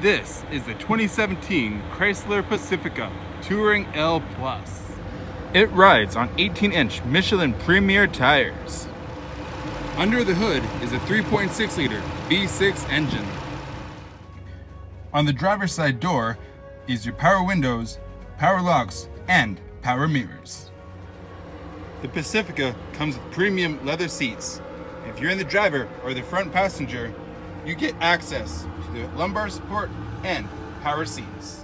This is the 2017 Chrysler Pacifica Touring-L Plus. It rides on 18-inch Michelin Premier tires. Under the hood is a 3.6-liter V6 engine. On the driver's side door is your power windows, power locks, and power mirrors. The Pacifica comes with premium leather seats. If you're in the driver or the front passenger, you get access to the lumbar support and power seats.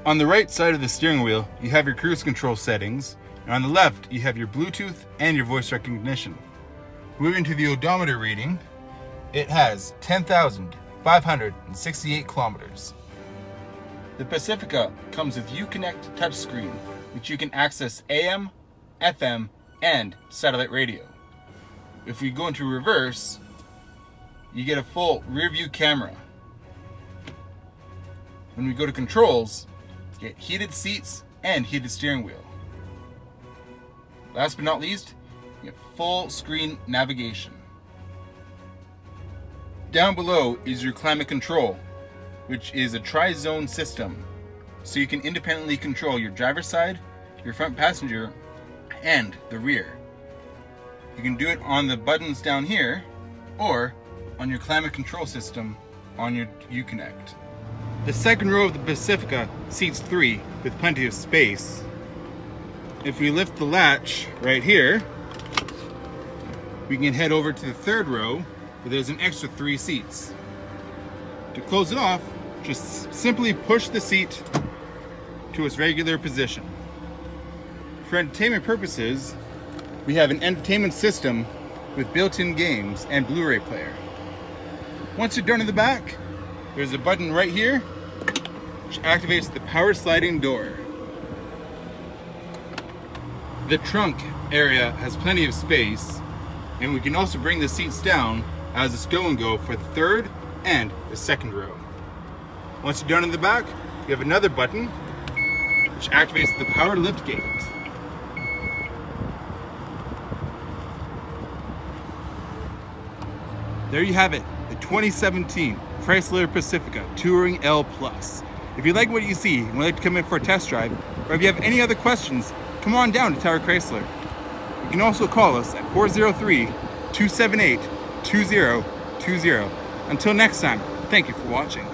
On the right side of the steering wheel, you have your cruise control settings, and on the left, you have your Bluetooth and your voice recognition. Moving to the odometer reading, it has 10,568 kilometers. The Pacifica comes with Uconnect touchscreen, which you can access AM, FM, and satellite radio. If we go into reverse, you get a full rear view camera. When we go to controls, you get heated seats and heated steering wheel. Last but not least, you get full screen navigation. Down below is your climate control, which is a tri-zone system, so you can independently control your driver's side, your front passenger, and the rear. You can do it on the buttons down here, or on your climate control system on your Uconnect. The second row of the Pacifica seats 3 with plenty of space. If we lift the latch right here, we can head over to the third row where there's an extra 3 seats. To close it off, just simply push the seat to its regular position. For entertainment purposes, we have an entertainment system with built-in games and Blu-Ray player. Once you're done in the back, there's a button right here which activates the power sliding door. The trunk area has plenty of space, and we can also bring the seats down as a stow and go for the third and the second row. Once you're done in the back, you have another button which activates the power lift gate. There you have it, the 2017 Chrysler Pacifica Touring-L Plus. If you like what you see and would like to come in for a test drive, or if you have any other questions, come on down to Tower Chrysler. You can also call us at 403-278-2020. Until next time, thank you for watching.